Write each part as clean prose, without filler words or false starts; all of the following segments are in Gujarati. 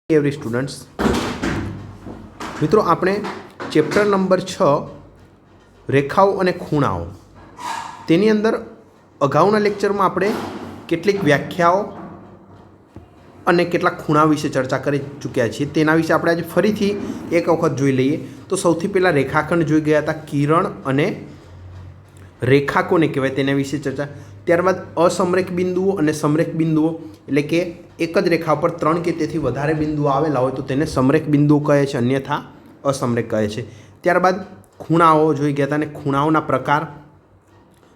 एवरी स्टूडेंट्स मित्रों आपणे चेप्टर नंबर 6 रेखाओं अने खूणाओं तेनी अंदर अगाउना लेक्चर में आपणे केटलीक व्याख्याओं अने केटलाक खूणा विषे चर्चा करी चूक्या छीए। तेना विषे आपणे आज फरीथी एक वखत जोई लईए। तो सौथी पहेला रेखाखंड जोई गया हता, किरण अने रेखा कोने कहेवाय तेना विषे चर्चा। त्यारबाद असमरेख बिंदुओं अने समरेख बिंदुओं एटले के एक ज रेखा पर 3 के तेथी वधारे बिंदुओ आवेला होय तो तेने समरेख बिंदुओ कहे छे, अन्यथा असमरेख कहे छे। त्यारबाद खूणाओ जोई गया हता अने खूणाओना प्रकार,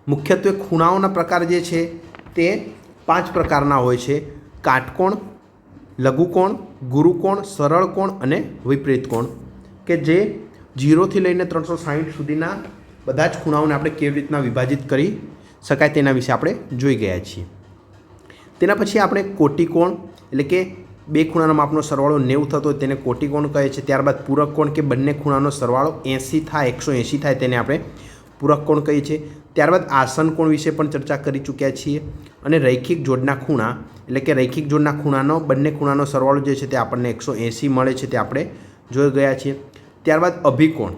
मुख्यत्वे खूणाओना प्रकार जे छे ते 5 प्रकारना होय छे। काटकोण, लघुकोण, गुरुकोण, सरळ कोण अने विपरीत कोण, के जे 0 थी लईने 360 सुधीना बधा ज खूणाओने आपणे केवी रीतना विभाजित करी शकाय तेना विषे आपणे जोई गया छीए। तेना पछी आपणे कोटिकोण एटले के बे खूणाना मापनो सरवाळो 90 थतो होय तेने कोटिकोण कहे छे। त्यारबाद पूरक कोण के बंने खूणानो सरवाळो 80 थाय 180 थाय तेने आपणे पूरक कोण कहीए छे। त्यारबाद आसन कोण विषे पण चर्चा करी चूक्या छीए। अने रैखिक जोडना खूणा एटले के रैखिक जोडना खूणानो बंने खूणानो सरवाळो जे छे ते आपणने 180 मळे छे ते आपणे जोई गया छीए। त्यारबाद अभिकोण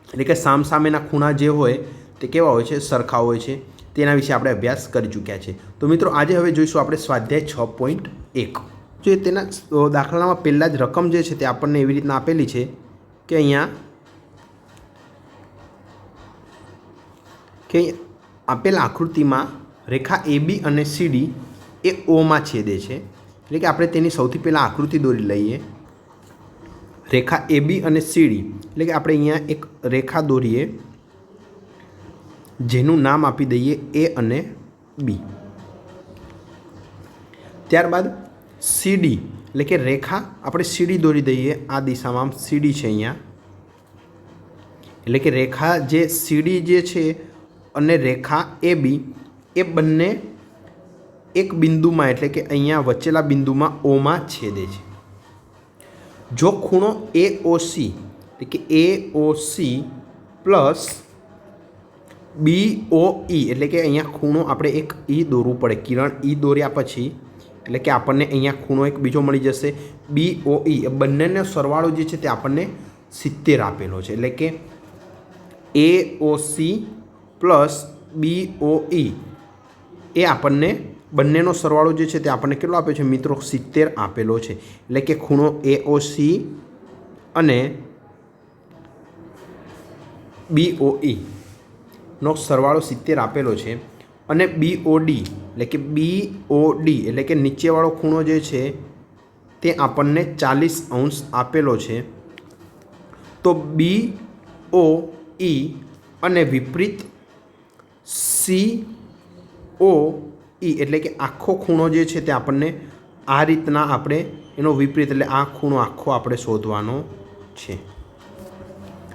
एटले के सामसामेना खूणा जे होय ते केवा होय छे, सरखा होय छे। तेना विषे आपणे अभ्यास करी चूक्या छे। तो मित्रों आजे हवे जोईशुं आपणे स्वाध्याय 6.1 जो तेना दाखलामां पहेला ज रकम जे छे ते आपणने एवी रीतना आपेली छे के अहींया के आपेल आकृतिमां रेखा ए बी अने सी डी ए ओ मां छेदे छे। एटले के आपणे तेनी सौथी पहेला आकृति दोरी लईए। रेखा ए बी अने सी डी एटले के आपणे अहींया एक रेखा दोरीए जेનું નામ આપી દઈએ એ અને બી। ત્યારબાદ સીડી એટલે કે રેખા આપણે સીડી દોરી દઈએ આ દિશામાં, સીડી છે અહીંયા, એટલે કે રેખા જે સીડી જે છે અને રેખા એ બી એ બંને એક બિંદુમાં એટલે કે અહીંયા વચ્ચેલા બિંદુમાં ઓમાં છેદે છે। જો ખૂણો એ ઓ સી એટલે કે એ ઓ સી પ્લસ BOE એટલે કે અહીંયા ખૂણો આપણે એક ઈ દોરવું પડે। કિરણ ઈ દોર્યા પછી એટલે કે આપણને અહીંયા ખૂણો એક બીજો મળી જશે BOE। એ બંનેનો સરવાળો જે છે તે આપણને 70 આપેલો છે। એટલે કે AOC પ્લસ BOE એ આપણને બંનેનો સરવાળો જે છે તે આપણને કેટલો આપ્યો છે મિત્રો? 70 આપેલો છે। એટલે કે ખૂણો AOC અને BOE નો સરવાળો 70 આપેલો છે। અને BOD એટલે કે BOD એટલે કે નીચેવાળો ખૂણો જે છે તે આપણને 40 અંશ આપેલો છે। તો BOE અને વિપરીત COE એટલે કે આખો ખૂણો જે છે તે આપણને આ રીતના આપણે એનો વિપરીત એટલે આ ખૂણો આખો આપણે શોધવાનો છે।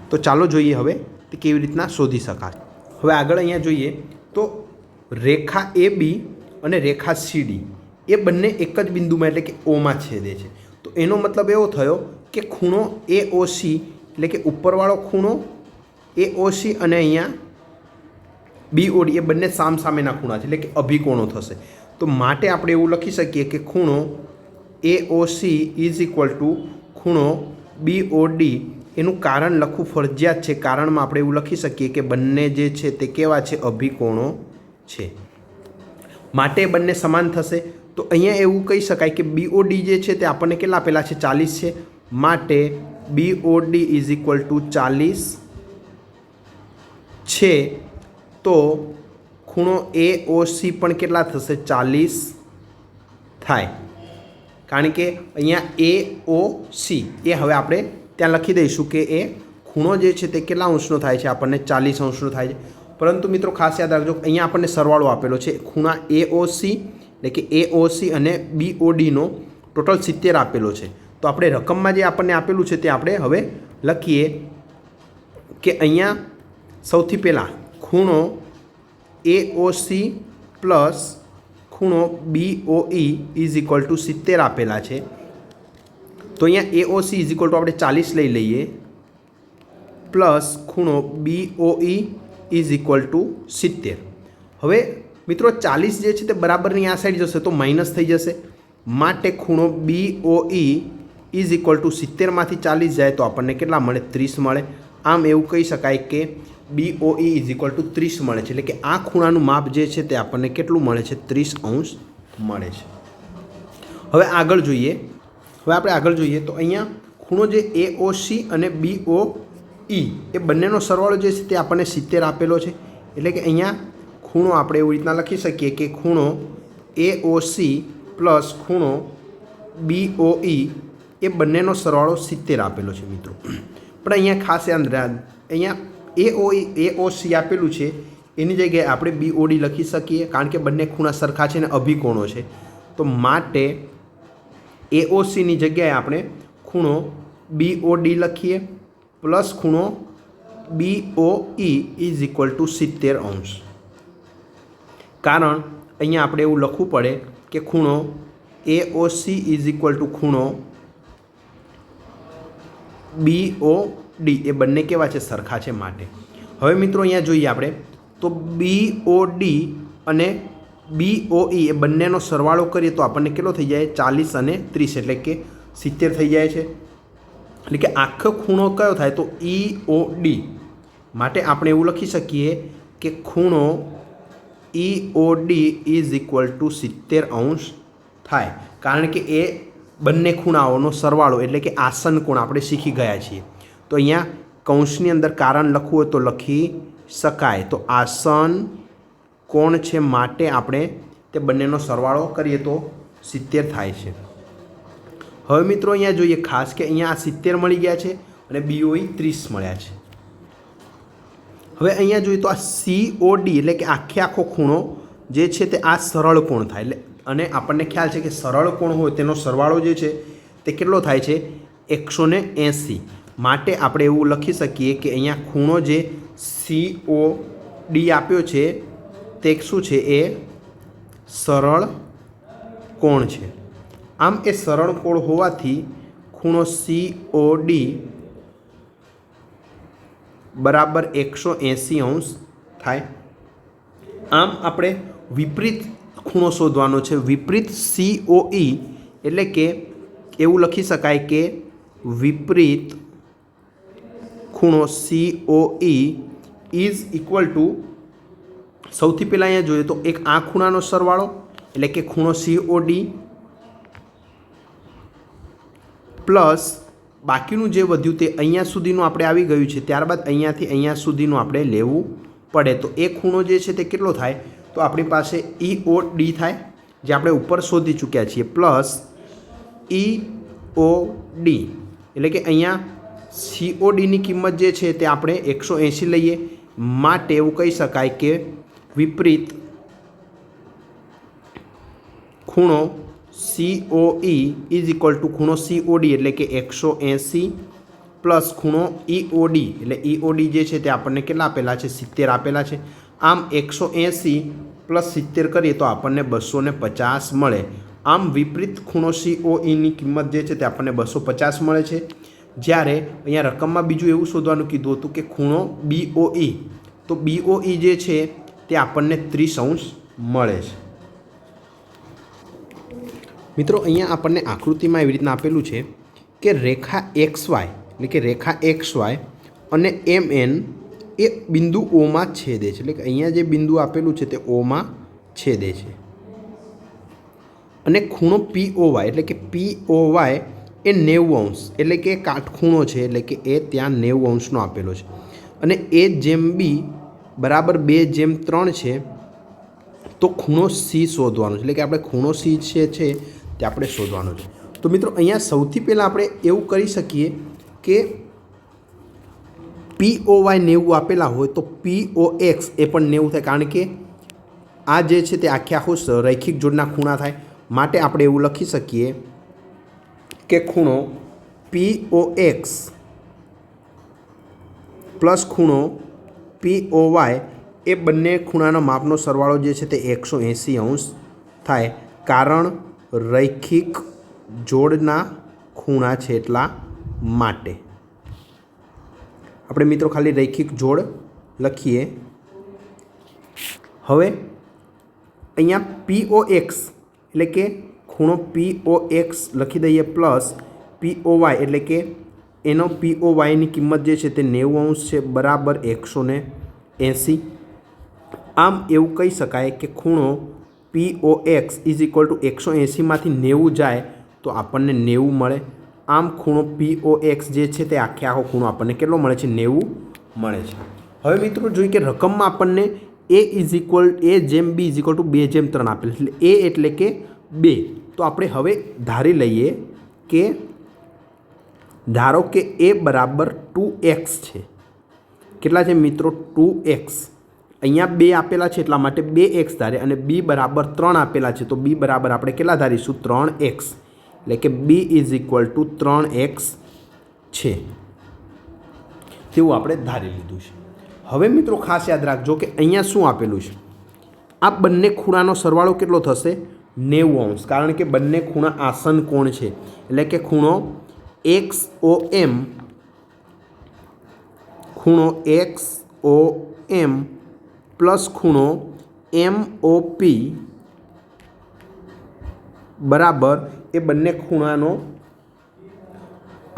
તો ચાલો જોઈએ હવે તે કેવી રીતના શોધી શકાય। હવે આગળ અહીંયા જોઈએ તો રેખા એ બી અને રેખા સી ડી એ બંને એક જ બિંદુમાં એટલે કે ઓમાં છેદે છે। તો એનો મતલબ એવો થયો કે ખૂણો એ ઓ સી એટલે કે ઉપરવાળો ખૂણો એ ઓ સી અને અહીંયા BOD એ બંને સામસામેના ખૂણા છે એટલે કે અભિકોણો થશે। તો માટે આપણે એવું લખી શકીએ કે ખૂણો AOC ઇઝ ઇક્વલ ટુ ખૂણો BOD। એનું કારણ લખવું ફરજિયાત છે। કારણમાં આપણે એવું લખી શકીએ કે બંને જે છે તે કેવા છે? અભિકોણો છે, માટે બંને સમાન થશે। તો અહીંયા એવું કહી શકાય કે BOD જે છે તે આપણને કેટલા આપેલા છે? 40 છે। માટે BOD ઇઝ ઇક્વલ ટુ 40 છે। તો ખૂણો AOC પણ કેટલા થશે? 40 થાય। કારણ કે અહીંયા AOC એ હવે આપણે ત્યાં લખી દઈશું કે એ ખૂણો જે છે તે કેટલા અંશનો થાય છે? આપણને 40 અંશનો થાય છે। પરંતુ મિત્રો ખાસ યાદ રાખજો અહીંયા આપણને સરવાળો આપેલો છે ખૂણા AOC એટલે કે AOC અને BODનો ટોટલ 70 આપેલો છે। તો આપણે રકમમાં જે આપણને આપેલું છે તે આપણે હવે લખીએ કે અહીંયા સૌથી પહેલાં ખૂણો AOC પ્લસ ખૂણો BOE ઇઝ ઇક્વલ ટુ 70 આપેલા છે। તો અહીંયા AOC ઇઝ ઇક્વલ ટુ આપણે 40 લઈ લઈએ પ્લસ ખૂણો BOE ઇઝ ઇક્વલ ટુ 70। હવે મિત્રો 40 જે છે તે બરાબરની આ સાઈડ જશે તો માઇનસ થઈ જશે। માટે ખૂણો BOE ઇઝ ઇક્વલ ટુ 70માંથી 40 જાય તો આપણને કેટલા મળે? 30 મળે। આમ એવું કહી શકાય કે BOE ઇઝ ઇક્વલ ટુ 30 મળે છે, એટલે કે આ ખૂણાનું માપ જે છે તે આપણને કેટલું મળે છે? 30 અંશ મળે છે। હવે આગળ જોઈએ, તો અહીંયા ખૂણો જે AOC અને BOE એ બંનેનો સરવાળો જે છે તે આપણને 70 આપેલો છે, એટલે કે અહીંયા ખૂણો આપણે એવી રીતના લખી શકીએ કે ખૂણો AOC પ્લસ ખૂણો BOE એ બંનેનો સરવાળો 70 આપેલો છે મિત્રો। પણ અહીંયા ખાસ અહીંયા AOC આપેલું છે એની જગ્યાએ આપણે BOD લખી શકીએ, કારણ કે બંને ખૂણા સરખા છે ને અભિકોણો છે, તો માટે AOCની જગ્યાએ આપણે ખૂણો BOD લખીએ પ્લસ ખૂણો BOE ઇઝ ઇક્વલ ટુ 70 અંશ। કારણ અહીંયા આપણે એવું લખવું પડે કે ખૂણો AOC ઇઝ ઇક્વલ ટુ ખૂણો BOD એ બંને કેવા છે? સરખા છે માટે। હવે મિત્રો અહીંયા જોઈએ આપણે તો BOD અને BOE એ બંનેનો સરવાળો કરીએ તો આપણને કેટલો થઈ જાય? 40 અને 30 એટલે કે 70 થઈ જાય છે। એટલે કે આખો ખૂણો કયો થાય? તો EOD। માટે આપણે એવું લખી શકીએ કે ખૂણો EOD ઇઝ ઇક્વલ ટુ 70 અંશ થાય, કારણ કે એ બંને ખૂણાઓનો સરવાળો એટલે કે આસન કોણ આપણે શીખી ગયા છીએ। તો અહીંયા કૌંસની અંદર કારણ લખવું હોય તો લખી શકાય। તો આસન કોણ છે માટે આપણે તે બંનેનો સરવાળો કરીએ તો 70 થાય છે। હવે મિત્રો અહીંયા જોઈએ ખાસ કે અહીંયા આ 70 મળી ગયા છે અને BOE 30 મળ્યા છે। હવે અહીંયા જોઈએ તો આ COD એટલે કે આખો ખૂણો જે છે તે આ સરળ કોણ થાય, એટલે અને આપણને ખ્યાલ છે કે સરળ કોણ હોય તેનો સરવાળો જે છે તે કેટલો થાય છે? 180। માટે આપણે એવું લખી શકીએ કે અહીંયા ખૂણો જે COD આપ્યો છે તે શું છે? એ સરળ કોણ છે। આમ એ સરળ કોણ હોવાથી ખૂણો COD બરાબર 180 અંશ થાય। આમ આપણે વિપરીત ખૂણો શોધવાનો છે, વિપરીત COE એટલે કે એવું લખી શકાય કે વિપરીત ખૂણો COE ઇઝ ઇક્વલ ટુ, સૌથી પહેલાં અહીંયા જોઈએ તો એક આ ખૂણાનો સરવાળો એટલે કે ખૂણો COD પ્લસ બાકીનું જે વધ્યું તે અહીંયા સુધીનું આપણે આવી ગયું છે, ત્યારબાદ અહીંયાથી અહીંયા સુધીનું આપણે લેવું પડે। તો એ ખૂણો જે છે તે કેટલો થાય? તો આપણી પાસે EOD થાય, જે આપણે ઉપર શોધી ચૂક્યા છીએ, પ્લસ EOD એટલે કે અહીંયા CODની કિંમત જે છે તે આપણે 180 લઈએ। માટે એવું કહી શકાય કે વિપરીત ખૂણો COE ઇઝ ઇક્વલ ટુ ખૂણો COD એટલે કે 180 પ્લસ ખૂણો EOD એટલે EOD જે છે તે આપણને કેટલા આપેલા છે? 70 આપેલા છે। આમ 180 પ્લસ 70 કરીએ તો આપણને 250 મળે। આમ વિપરીત ખૂણો COEની કિંમત જે છે તે આપણને 250 મળે છે। જ્યારે અહીંયા રકમમાં બીજું એવું શોધવાનું કીધું હતું કે ખૂણો BOE, તો BOE જે છે તે આપણને 30 અંશ મળે છે। મિત્રો અહીંયા આપણને આકૃતિમાં એવી રીતના આપેલું છે કે રેખા XY એટલે કે રેખા XY અને MN એ બિંદુ ઓમાં છેદે છે, એટલે કે અહીંયા જે બિંદુ આપેલું છે તે ઓમાં છેદે છે। અને ખૂણો POY એટલે કે POY એ 90 અંશ એટલે કે કાટખૂણો છે, એટલે કે એ ત્યાં 90 અંશનો આપેલો છે। અને A/B બરાબર 2/3 છે, તો ખૂણો C શોધવાનો છે, એટલે કે આપણે ખૂણો C છે તે આપણે શોધવાનો છે। તો મિત્રો અહીંયા સૌથી પહેલાં આપણે એવું કરી શકીએ કે POY 90 આપેલા હોય તો POX એ પણ 90 થાય, કારણ કે આ જે છે તે આખો રૈખિક જોડના ખૂણા થાય। માટે આપણે એવું લખી શકીએ કે ખૂણો POX પ્લસ ખૂણો POY એ બંને ખૂણાના માપનો સરવાળો જે છે તે 180 અંશ થાય, કારણ રૈખિક જોડના ખૂણા છે એટલા માટે। આપણે મિત્રો ખાલી રૈખિક જોડ લખીએ। હવે અહીંયા POX એટલે કે ખૂણો POX લખી દઈએ પ્લસ POY એટલે કે એનો POYની કિંમત જે છે તે 90 અંશ છે બરાબર 180. આમ એવું કહી શકાય કે ખૂણો POX ઇઝ ઇક્વલ ટુ 180માંથી 90 જાય તો આપણને 90 મળે. આમ ખૂણો POX જે છે તે આખે આખો ખૂણો આપણને કેટલો મળે છે? 90 મળે છે. હવે મિત્રો જોઈએ કે રકમમાં આપણને A જેમ B ઇઝ ઇક્વલ ટુ 2/3 આપેલ એટલે A એટલે કે 2. તો આપણે હવે ધારી લઈએ કે ધારો કે A બરાબર 2x છે. કેટલા છે મિત્રો? 2x. અહીંયા 2 આપેલા છે એટલા માટે 2x ધારે અને B બરાબર 3 આપેલા છે તો B બરાબર આપણે કેટલા ધારીશું? 3x. એટલે કે B is equal to 3x છે તેવું આપણે ધારી લીધું છે. હવે મિત્રો ખાસ યાદ રાખજો કે અહીંયા શું આપેલું છે? આ બંને ખૂણાનો સરવાળો કેટલો થશે? 90 અંશ. કારણ કે બંને ખૂણા આસન કોણ છે એટલે કે ખૂણો XOM પ્લસ ખૂણો MOP બરાબર એ બંને ખૂણાનો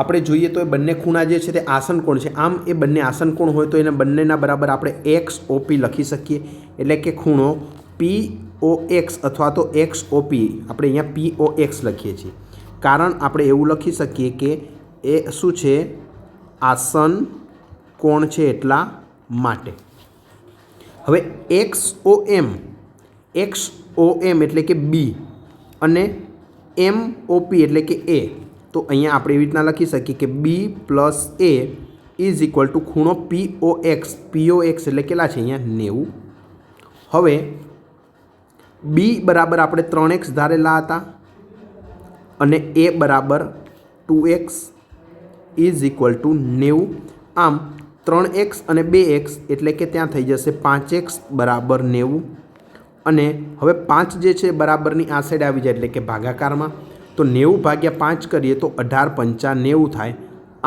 આપણે જોઈએ તો એ બંને ખૂણા જે છે તે આસન કોણ છે. આમ એ બંને આસન કોણ હોય તો એને બંનેના બરાબર આપણે XOP લખી શકીએ. એટલે કે ખૂણો POX અથવા તો XOP આપણે અહીંયા POX લખીએ છીએ કારણ આપણે એવું લખી શકીએ કે એ શું છે? આસન કોણ છે એટલા માટે. હવે XOM એટલે કે B અને MOP એટલે કે A. તો અહીંયા આપણે એવી રીતના લખી શકીએ કે B plus A is equal to ખૂણો POX એટલે કેટલા છે? અહીંયા 90. હવે B બરાબર આપણે 3x ધારેલા હતા અને A બરાબર 2x ઇઝ ઇક્વલ ટુ 90. આમ 3x અને 2x એટલે કે ત્યાં થઈ જશે 5x બરાબર 90. અને હવે 5 જે છે બરાબરની આ સાઈડ આવી જાય એટલે કે ભાગાકારમાં. તો 90 ભાગ્યા 5 કરીએ તો 18 પંચા 90 થાય.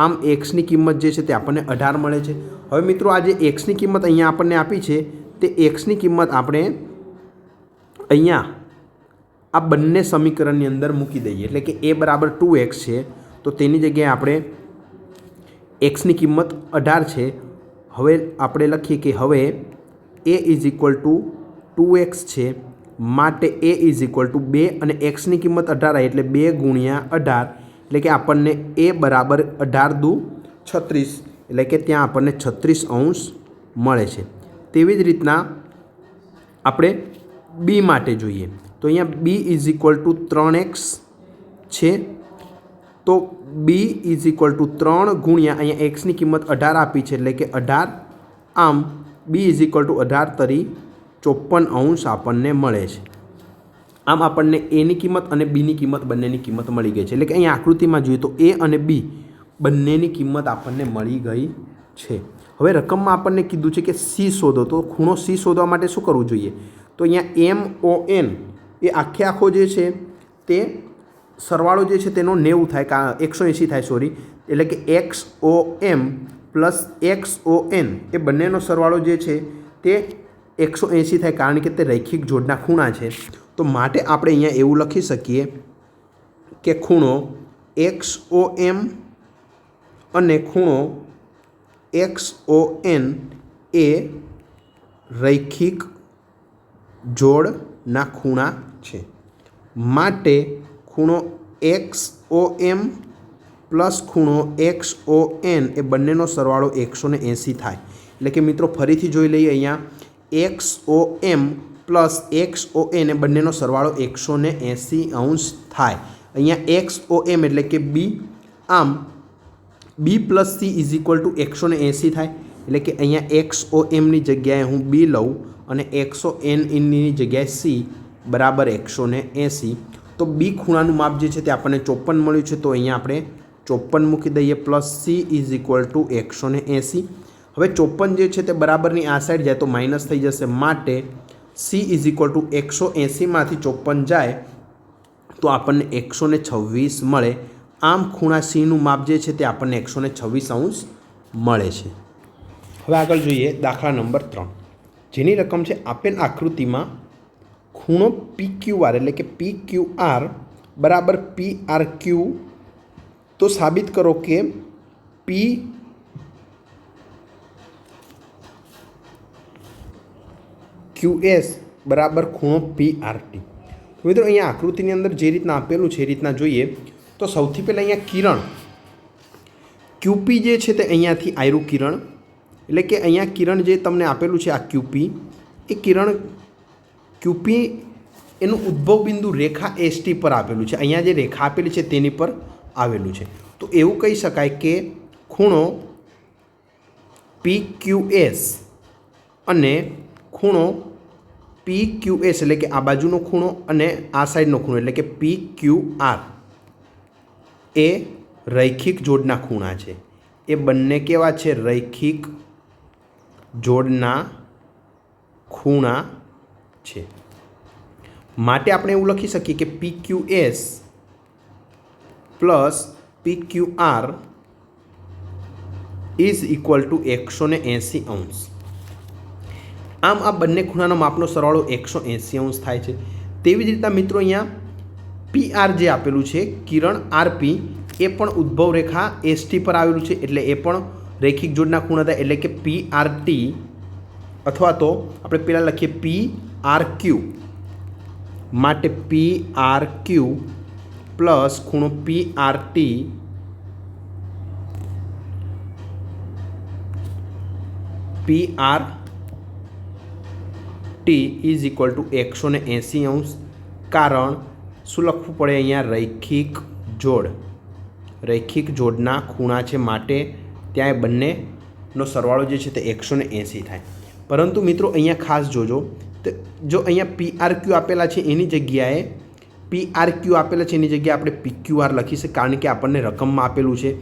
આમ xની કિંમત જે છે તે આપણને 18 મળે છે. હવે મિત્રો આ જે xની કિંમત અહીંયા આપણને આપી છે તે xની કિંમત આપણે અહીંયા આ બંને સમીકરણની અંદર મૂકી દઈએ. એટલે કે A બરાબર 2x છે તો તેની જગ્યાએ આપણે xની કિંમત 18 છે. હવે આપણે લખીએ કે હવે A is equal to 2x છે માટે A ઇઝ ઇક્વલ ટુ 2 અને xની કિંમત 18 એટલે 2 ગુણ્યા 18 એટલે કે આપણને A બરાબર 18 દુ 36 એટલે કે ત્યાં આપણને 36 અંશ મળે છે. તેવી જ રીતના આપણે B માટે જોઈએ તો અહીંયા B is equal to 3x છે તો B ઇઝ ઇક્વલ ટુ 3 ગુણ્યા અહીંયા xની કિંમત 18 આપી છે એટલે કે 18. આમ B ઇઝ ઇક્વલ ટુ 18 તરી 54 અંશ આપણને મળે છે. આમ આપણને Aની કિંમત અને Bની કિંમત બંનેની કિંમત મળી ગઈ છે. એટલે કે અહીંયા આકૃતિમાં જોઈએ તો A અને B બંનેની કિંમત આપણને મળી ગઈ છે. હવે રકમમાં આપણને કીધું છે કે C શોધો. તો ખૂણો C શોધવા માટે શું કરવું જોઈએ? તો અહીંયા MON એ આખે આખો જે છે તે સરવાળો જે છે તેનો 90 થાય 180 થાય સોરી. એટલે કે XOM પ્લસ XON એ બંનેનો સરવાળો જે છે તે 180 થાય કારણ કે તે રૈખિક જોડના ખૂણા છે. તો માટે આપણે અહીંયા એવું લખી શકીએ કે ખૂણો XOM અને ખૂણો XON એ રૈખિક જોડના ખૂણા છે. માટે ખૂણો XOM પ્લસ ખૂણો XON એ બંનેનો સરવાળો 180 થાય. એટલે કે મિત્રો ફરીથી જોઈ લઈએ અહીંયા XOM પ્લસ XON એ બંનેનો સરવાળો 180 અંશ થાય. અહીંયા XOM એટલે કે B. આમ B plus C is equal to 180 થાય. એટલે કે અહીંયા XOMની જગ્યાએ હું B લઉં અને XONની જગ્યાએ C બરાબર 180. તો B ખૂણાનું માપ જે છે તે આપણને 54 મળ્યું છે તો અહીંયા આપણે 54 મૂકી દઈએ plus C is equal to 180. હવે 54 જે છે તે બરાબરની આ સાઈડ જાય તો માઇનસ થઈ જશે માટે C ઇઝ ઇક્વલ ટુ 180માંથી 54 જાય તો આપણને 126 મળે. આમ ખૂણા Cનું માપ જે છે તે આપણને 126 અંશ મળે છે. હવે આગળ જોઈએ દાખલા નંબર 3 જેની રકમ છે આપેલ આકૃતિમાં ખૂણો PQR એટલે કે PQR બરાબર PRQ. તો तो साबित करो कि पी QS बराबर खूणो PRT। तो मित्रों अहीं आकृतिनी अंदर जे रीतना आपेलुं छे ए रीतना जोईए तो सौथी पहेला अहीं किरण QP जे छे ते अहींयाथी आव्युं किरण, एटले के अहींया किरण जे तमने आपेलुं छे आ QP, ए किरण QP एनुं उद्भव बिंदु रेखा ST पर आपेलुं छे। अहींया जे रेखा आपेली छे तेनी पर आवेलुं छे। तो एवुं कही शकाय के खूणो PQS अने खूणो PQS एटले के आ बाजुनो खूणो अने आ साइडनो खूणो एटले के PQR ए रैखिक जोड़ना खूणा छे। ए बंने केवा छे? रैखिक जोड़ना खूणा छे। माटे आपणे एवुं लखी सकीए के PQS plus PQR is equal to 180 अंश। आम आ बंने खूणानो मापनो सरवाळो 180 अंश थाय छे। तेवी ज रीतना मित्रों अहींया PR जे आपेलुं छे किरण RP ए पण उद्भव रेखा ST पर आवेलुं छे एटले ए पण रैखिक जोड़ना खूणा थाय एटले के PRT अथवा तो आपणे पेला लखीए PRQ माटे PRQ प्लस खूणो PRT इज इक्वल टू 180 अंश। कारण शुं लखवुं पड़े अहींया? रैखिक जोड़ना खूणा छे माटे त्यां बंनेनो सरवाळो जे छे ते 180 थाय। परंतु मित्रों अहींया खास जोजो तो जो अहींया PRQ आपेला छे एनी जग्याए PRQ आपेला छे एनी जग्याए आपणे PQR लखी शकीए कारण के आपणने रकममां आपेलुं छे।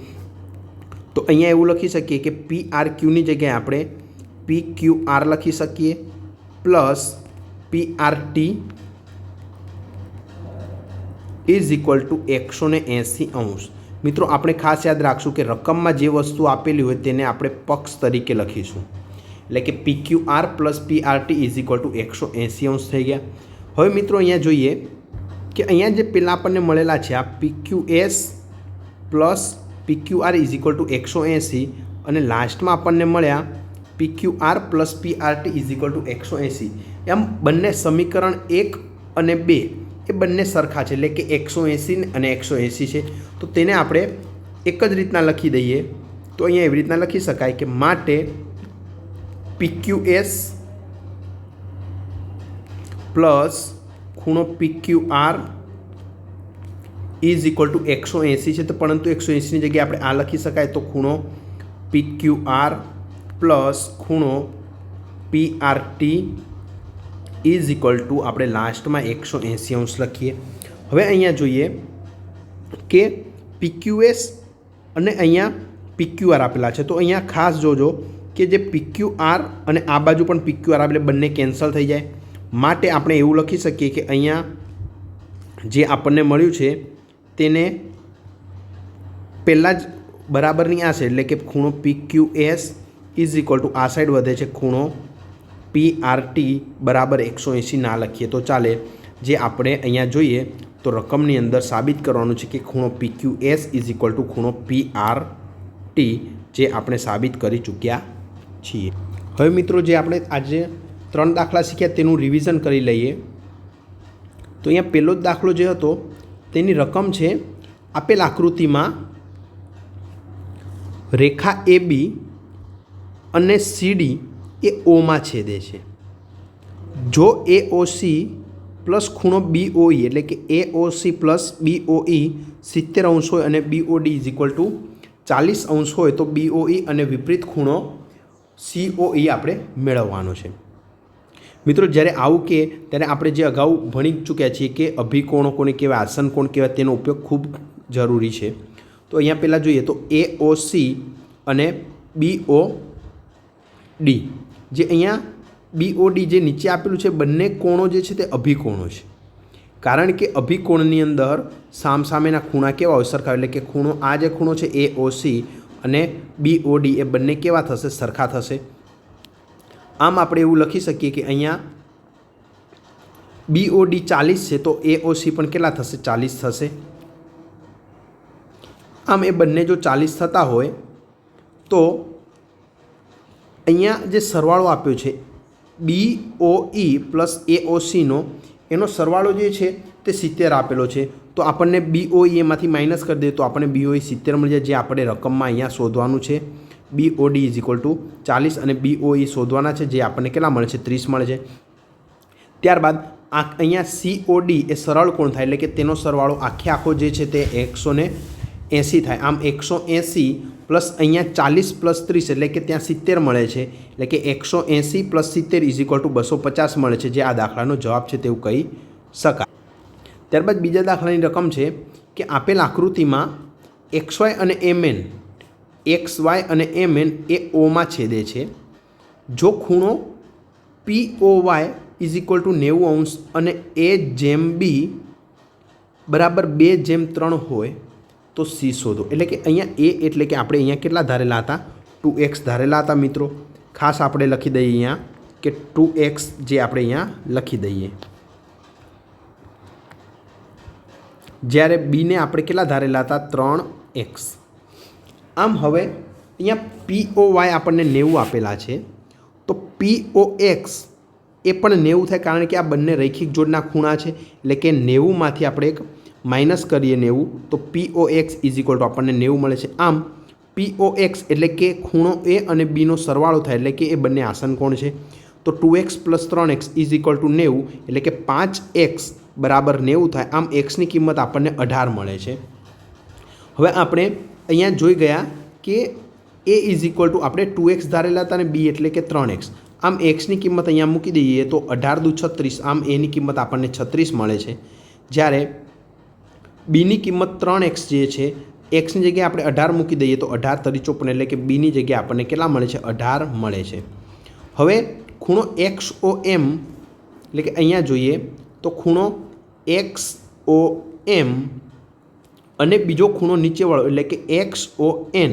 तो अहींया एवुं लखी शकीए के PRQ नी जग्याए आपणे PQR लखी शकीए plus PRT is equal to 180 अंश। मित्रों आपणे खास याद राखशुं के रकममां जे वस्तु आपेली होय तेने आपणे पक्ष तरीके लखीशुं एटले के PQR plus PRT is equal to 180 अंश थई गया। हवे मित्रों अहींया जोईए कि अहींया जे पेला आपणने मळेला छे आ PQS plus PQR is equal to 180 अने लास्टमां आपणने मळ्या PQR plus PRT is equal to 180 एम बंने समीकरण 1 अने 2 ए बंने सरखा छे एटले के 180 अने 180 छे। तो तेने आपणे एक ज रीतना लखी दईए। तो अहींया एवी रीतना लखी शकाय के माटे PQS प्लस खूणो PQR इज इक्वल टू 180 है। तो परंतु 180 की जगह आप लखी शकाय तो खूणो PQR प्लस खूणो PRT इज इक्वल टू आप लास्ट में 180 अंश लखीए। हवे अहींया जोईए के PQS अने अहींया PQR आपेला है। तो अहींया खास जोजो कि जे PQR अने आ बाजू पण PQR आवे बंने केन्सल थई जाए। माटे आपणे एवुं लखी सकीए कि अहींया जे आपणने मळ्युं छे तेने पहला ज बराबरनी आ साइड एटले के खूणो PQS इज इक्वल टू आ साइड वधे छे खूणो PRT बराबर 180 ना लखीए तो चाले। जे आपणे अहींया जोईए तो रकमनी अंदर साबित करवानुं छे कि खूणो PQS इज इक्वल टू खूणो PRT जे आपणे साबित करी चूक्या छीए। हवे मित्रों जे आपणे आज 3 दाखला शीख्या तेनुं रिविजन करी लईए। तो अहींया पहेलो दाखलो जे हतो तेनी रकम छे आपेल आकृतिमां रेखा AB अने CD ए O मां छेदे छे। जो AOC प्लस खूणो BOE एटले के AOC प्लस BOE 70 अंश होय अने BOD इज इक्वल टू 40 अंश होय तो BOE अने विपरीत खूणो COE आपणे मेळववानो छे। मित्रों ज्यारे आवुं के त्यारे आपणे जे अगाऊ भणी चूक्या छीए कि अभिकोणो कोने कहेवाय आसन कोण कहेवाय तेनो उपयोग खूब जरूरी छे। तो अहींया पहेला जोईए तो AOC अने BOD जे अहींया BOD जे नीचे आपेलुं छे बंने कोणो जे छे ते अभिकोणो छे। कारण के अभिकोणनी अंदर सामसामेना खूणा केवा होय? सरखा। एटले के खूणो आ जे खूणो छे AOC अने BOD ए बंने केवा थशे? सरखा थशे। आम आपणे एवुं लखी सकीए कि अहींया BOD 40 है तो AOC पण केटला थशे? 40 थशे। આમ એ બંને જો 40 થતા હોય તો અહીંયા જે સરવાળો આપ્યો છે BOE પ્લસ AOCનો એનો સરવાળો જે છે તે 70 આપેલો છે. તો આપણને BOE એમાંથી માઇનસ કરી દઈએ તો આપણને BOE 70 મળી જાય, જે આપણે રકમમાં અહીંયા શોધવાનું છે. BOD ઇઝ ઇક્વલ ટુ 40 અને BOE શોધવાના છે, જે આપણને કેટલા મળે છે? 30 મળે છે. ત્યારબાદ અહીંયા COD એ સરળ કોણ થાય, એટલે કે તેનો સરવાળો આખો જે છે તે 180 થાય. આમ 180 પ્લસ અહીંયા 40 પ્લસ 30 એટલે કે ત્યાં 70 મળે છે, એટલે કે 180 પ્લસ 70 ઇઝ ઇક્વલ ટુ 250 મળે છે, જે આ દાખલાનો જવાબ છે તેવું કહી શકાય. ત્યારબાદ બીજા દાખલાની રકમ છે કે આપેલ આકૃતિમાં XY અને MN XY અને MN એ ઓમાં છેદે છે. જો ખૂણો POY ઇઝ ઇક્વલ ટુ 90° અને A/B બરાબર 2/3 હોય તો C શોધો. એટલે કે અહીંયા A એટલે કે આપણે અહીંયા કેટલા ધારેલા હતા? 2x ધારેલા હતા મિત્રો. ખાસ આપણે લખી દઈએ અહીંયા કે 2x, જે આપણે અહીંયા લખી દઈએ. જ્યારે બીને આપણે કેટલા ધારેલા હતા? 3x. આમ હવે અહીંયા POY આપણને 90 આપેલા છે, તો POX એ પણ 90 થાય, કારણ કે આ બંને રૈખિક જોડના ખૂણા છે. એટલે કે 90માંથી આપણે એક માઇનસ કરીએ 90, તો POX ઇઝ ઇક્વલ ટુ આપણને 90 મળે છે. આમ POX એટલે કે ખૂણો A અને Bનો સરવાળો થાય, એટલે કે એ બંને આસન કોણ છે. તો 2x plus 3x is equal to 90, એટલે કે 5x બરાબર 90 થાય. આમ xની કિંમત આપણને 18 મળે છે. હવે આપણે અહીંયા જોઈ ગયા કે A ઇઝ ઇક્વલ ટુ આપણે 2x ધારેલા હતા અને B એટલે કે 3x. આમ xની કિંમત અહીંયા મૂકી દઈએ તો 18 દુ 36. આમ Aની કિંમત આપણને 36 મળે છે. જ્યારે Bની કિંમત 3x જે છે, xની જગ્યાએ આપણે 18 મૂકી દઈએ તો 18 તરી 54, એટલે કે Bની જગ્યાએ આપણને કેટલા મળે છે? 18 મળે છે. હવે ખૂણો XOM એટલે કે અહીંયા જોઈએ તો ખૂણો XOM અને બીજો ખૂણો નીચેવાળો એટલે કે XON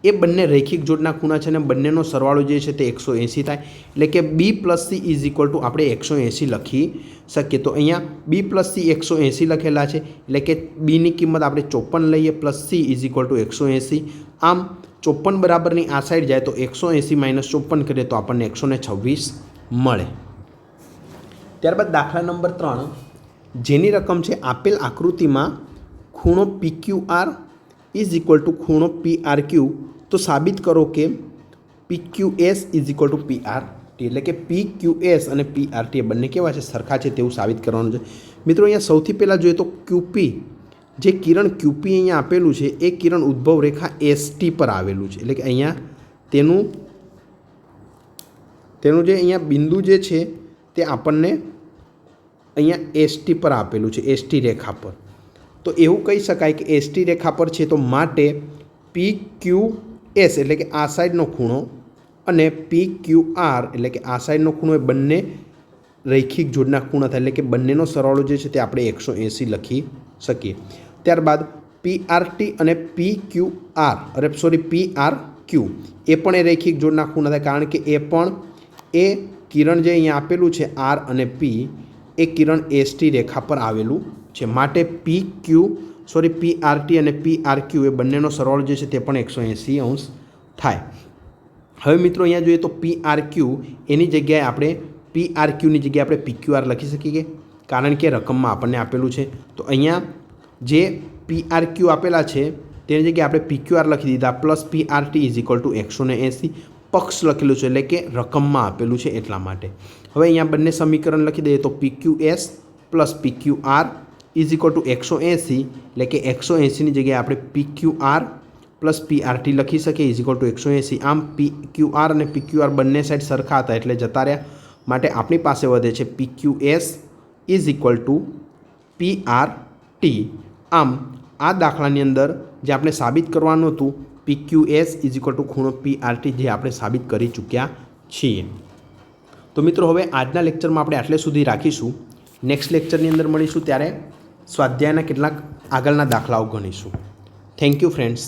એ બંને રૈખિક જોડના ખૂણા છે, અને બંનેનો સરવાળો જે છે તે 180 થાય. એટલે કે B plus C is equal to આપણે 180 લખી શકીએ. તો અહીંયા B પ્લસ C 180 લખેલા છે, એટલે કે Bની કિંમત આપણે 54 લઈએ plus C is equal to 180. આમ 54 બરાબરની આ સાઈડ જાય તો 180 માઇનસ 54 કરીએ તો આપણને 126 મળે. ત્યારબાદ દાખલા નંબર 3, જેની રકમ છે આપેલ આકૃતિમાં ખૂણો PQR ઇઝ ઇક્વલ ટુ ખૂણો PRQ, તો સાબિત કરો કે PQS is equal to PRT. એટલે કે PQS અને PRT એ બંને કેવા છે? સરખા છે, તેવું સાબિત કરવાનું છે. મિત્રો અહીંયા સૌથી પહેલાં જોઈએ તો QP, જે કિરણ QP અહીંયા આપેલું છે એ કિરણ ઉદ્ભવ રેખા ST પર આવેલું છે. એટલે કે અહીંયા તેનું જે અહીંયા બિંદુ જે છે તે આપણને અહીંયા ST પર આપેલું છે, ST રેખા પર. તો એવું કહી શકાય કે ST રેખા પર છે, તો માટે PQS એટલે કે આ સાઈડનો ખૂણો અને PQR એટલે કે આ સાઈડનો ખૂણો એ બંને રૈખિક જોડના ખૂણા થાય, એટલે કે બંનેનો સરવાળો જે છે તે આપણે 180 લખી શકીએ. ત્યારબાદ PRT અને PRQ એ પણ એ રૈખિક જોડના ખૂણા થાય, કારણ કે એ પણ એ કિરણ જે અહીંયા આપેલું છે R અને P એ કિરણ ST રેખા પર આવેલું છે. માટે PRT અને PRQ એ બંનેનો સરવાળો જે છે તે પણ 180° થાય. હવે મિત્રો અહીંયા જોઈએ તો PRQ એની જગ્યાએ આપણે PRQની જગ્યાએ આપણે PQR લખી શકીએ, કારણ કે રકમમાં આપણને આપેલું છે. તો અહીંયા જે PRQ આપેલા છે તેની જગ્યાએ આપણે PQR લખી દીધા plus PRT is equal to 180. પક્ષ લખેલું છે એટલે કે રકમમાં આપેલું છે એટલા માટે. હવે અહીંયા બંને સમીકરણ લખી દઈએ તો PQS plus PQR is equal to 180, એટલે કે 180ની જગ્યાએ આપણે PQR પ્લસ PRT લખી શકીએ ઇઝ ઇક્વલ ટુ 180. આમ PQR અને PQR બંને સાઈડ સરખા હતા એટલે જતા રહ્યા, માટે આપણી પાસે વધે છે PQS is equal to PRT. આમ આ દાખલાની અંદર જે આપણે સાબિત કરવાનું હતું PQS ઇઝ ઇક્વલ ટુ ખૂણો PRT, જે આપણે સાબિત કરી ચૂક્યા છીએ. તો મિત્રો હવે આજના લેક્ચરમાં આપણે આટલે સુધી રાખીશું. નેક્સ્ટ લેક્ચરની અંદર મળીશું ત્યારે સ્વાધ્યાયના કેટલાક આગળના દાખલાઓ ગણીશું. Thank you friends.